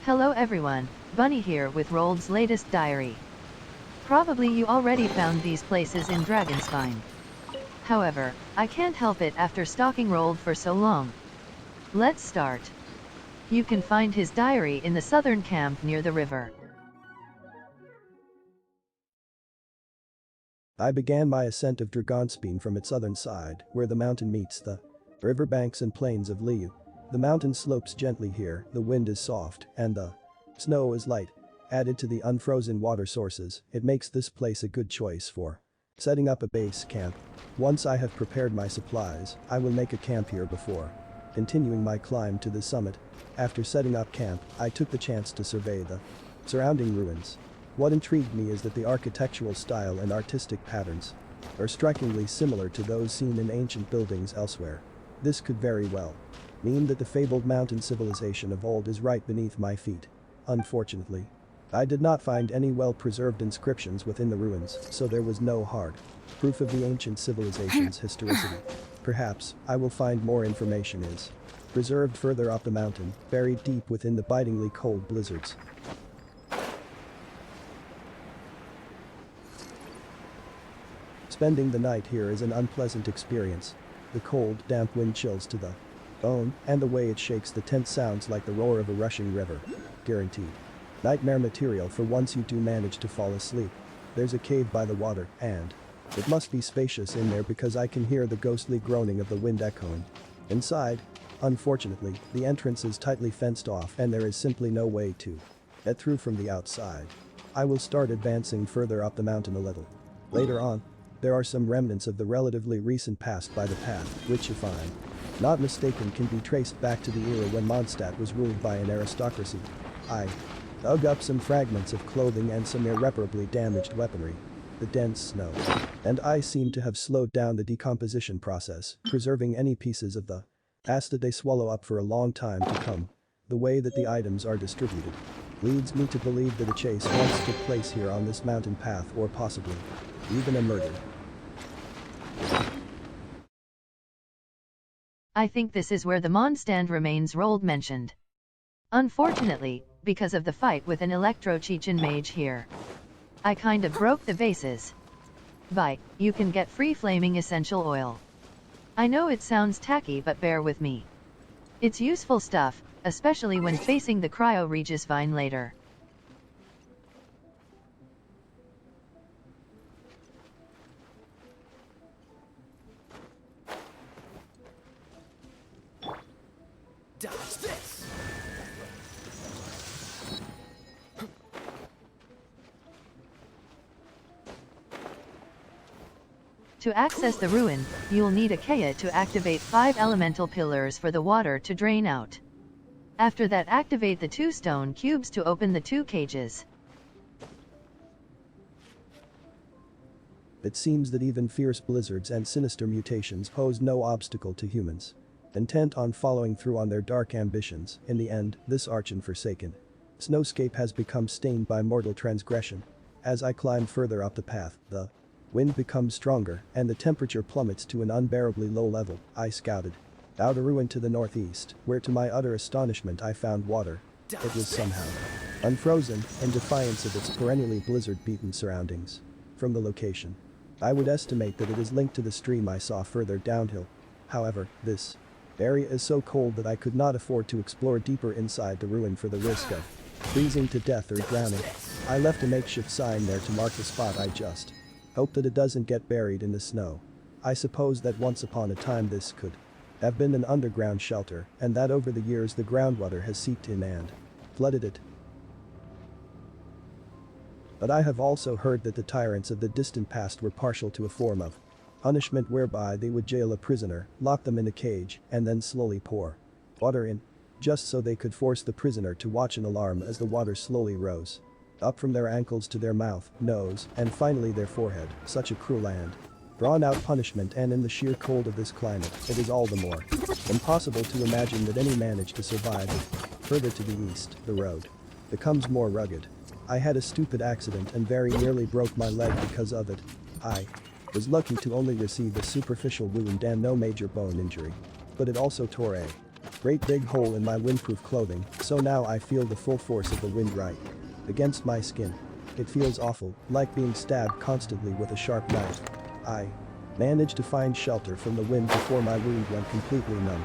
Hello everyone, Bunny here with Roald's latest diary. Probably you already found these places in Dragonspine. However, I can't help it after stalking Roald for so long. Let's start. You can find his diary in the southern camp near the river. I began my ascent of Dragonspine from its southern side, where the mountain meets the riverbanks and plains of Liu. The mountain slopes gently here, the wind is soft, and the snow is light. Added to the unfrozen water sources, it makes this place a good choice for setting up a base camp. Once I have prepared my supplies, I will make a camp here before continuing my climb to the summit. After setting up camp, I took the chance to survey the surrounding ruins. What intrigued me is that the architectural style and artistic patterns are strikingly similar to those seen in ancient buildings elsewhere. This could very well mean that the fabled mountain civilization of old is right beneath my feet. Unfortunately, I did not find any well-preserved inscriptions within the ruins, so there was no hard proof of the ancient civilization's historicity. Perhaps I will find more information is preserved further up the mountain, buried deep within the bitingly cold blizzards. Spending the night here is an unpleasant experience. The cold, damp wind chills to the bone, and the way it shakes the tent sounds like the roar of a rushing river. Guaranteed nightmare material for once you do manage to fall asleep. There's a cave by the water, and it must be spacious in there because I can hear the ghostly groaning of the wind echoing inside. Unfortunately, the entrance is tightly fenced off and there is simply no way to get through from the outside. I will start advancing further up the mountain a little. Later on, there are some remnants of the relatively recent past by the path, which if I'm not mistaken can be traced back to the era when Mondstandt was ruled by an aristocracy. I dug up some fragments of clothing and some irreparably damaged weaponry. The dense snow and ice seem to have slowed down the decomposition process, preserving any pieces of the past that they swallow up for a long time to come. The way that the items are distributed leads me to believe that a chase once took place here on this mountain path, or possibly even a murder. I think this is where the Mondstandt remains Roald mentioned. Unfortunately, because of the fight with an Electro-Chechen mage here, I kind of broke the vases. But you can get free flaming essential oil. I know it sounds tacky, but bear with me. It's useful stuff, especially when facing the Cryo-Regisvine later. Dodge this! To access the ruin, you'll need a kaya to activate 5 elemental pillars for the water to drain out. After that, activate the 2 stone cubes to open the 2 cages. It seems that even fierce blizzards and sinister mutations pose no obstacle to humans. Intent on following through on their dark ambitions, in the end, this arch and forsaken snowscape has become stained by mortal transgression. As I climb further up the path, the wind becomes stronger and the temperature plummets to an unbearably low level. I scouted out a ruin to the northeast, where to my utter astonishment I found water. It was somehow unfrozen, in defiance of its perennially blizzard-beaten surroundings. From the location, I would estimate that it is linked to the stream I saw further downhill. However, this area is so cold that I could not afford to explore deeper inside the ruin for the risk of freezing to death or drowning. I left a makeshift sign there to mark the spot. I just hope that it doesn't get buried in the snow. I suppose that once upon a time this could have been an underground shelter, and that over the years the groundwater has seeped in and flooded it. But I have also heard that the tyrants of the distant past were partial to a form of punishment whereby they would jail a prisoner, lock them in a cage, and then slowly pour water in, just so they could force the prisoner to watch an alarm as the water slowly rose up from their ankles to their mouth, nose, and finally their forehead. Such a cruel and drawn-out punishment, and in the sheer cold of this climate, it is all the more impossible to imagine that any managed to survive it. Further to the east, the road becomes more rugged. I had a stupid accident and very nearly broke my leg because of it. I was lucky to only receive a superficial wound and no major bone injury. But it also tore a Great big hole in my windproof clothing, so now I feel the full force of the wind right against my skin. It feels awful, like being stabbed constantly with a sharp knife. I managed to find shelter from the wind before my wound went completely numb.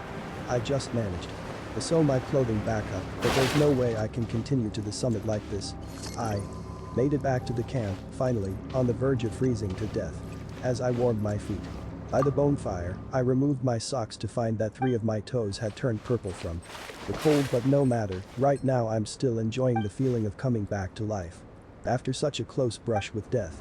I just managed to sew my clothing back up, but there's no way I can continue to the summit like this. I made it back to the camp, finally, on the verge of freezing to death. As I warmed my feet by the bonfire, I removed my socks to find that 3 of my toes had turned purple from the cold, but no matter, right now I'm still enjoying the feeling of coming back to life after such a close brush with death.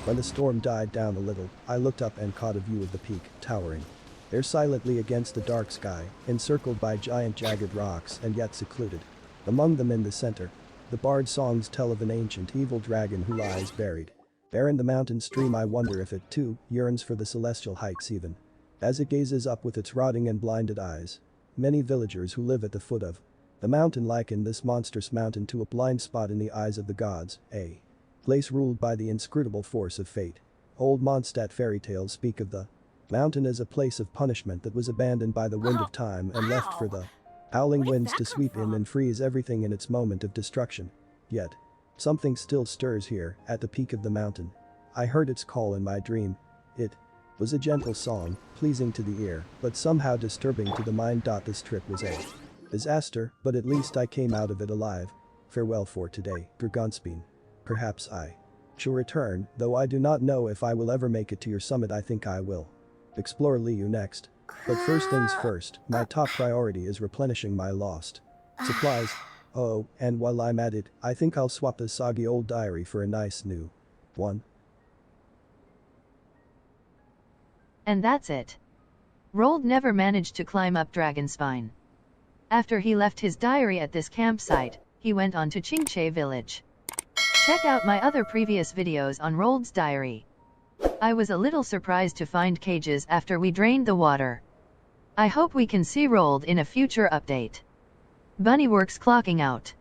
When the storm died down a little, I looked up and caught a view of the peak, towering there silently against the dark sky, encircled by giant jagged rocks and yet secluded. Among them in the center, the bard songs tell of an ancient evil dragon who lies buried there in the mountain stream. I wonder if it, too, yearns for the celestial heights even as it gazes up with its rotting and blinded eyes. Many villagers who live at the foot of the mountain liken this monstrous mountain to a blind spot in the eyes of the gods, a place ruled by the inscrutable force of fate. Old Mondstadt fairy tales speak of the mountain as a place of punishment that was abandoned by the wind of time and left for the howling winds to sweep in and freeze everything in its moment of destruction. Yet, something still stirs here, at the peak of the mountain. I heard its call in my dream. It was a gentle song, pleasing to the ear, but somehow disturbing to the mind. This trip was a disaster, but at least I came out of it alive. Farewell for today, Dragonspine. Perhaps I shall return, though I do not know if I will ever make it to your summit. I think I will explore Liu next. But first things first, my top priority is replenishing my lost supplies. Oh, and while I'm at it, I think I'll swap this soggy old diary for a nice new one. And that's it. Roald never managed to climb up Dragonspine. After he left his diary at this campsite, he went on to Qingche village. Check out my other previous videos on Roald's diary. I was a little surprised to find cages after we drained the water. I hope we can see Roald in a future update. Bunnyworks clocking out.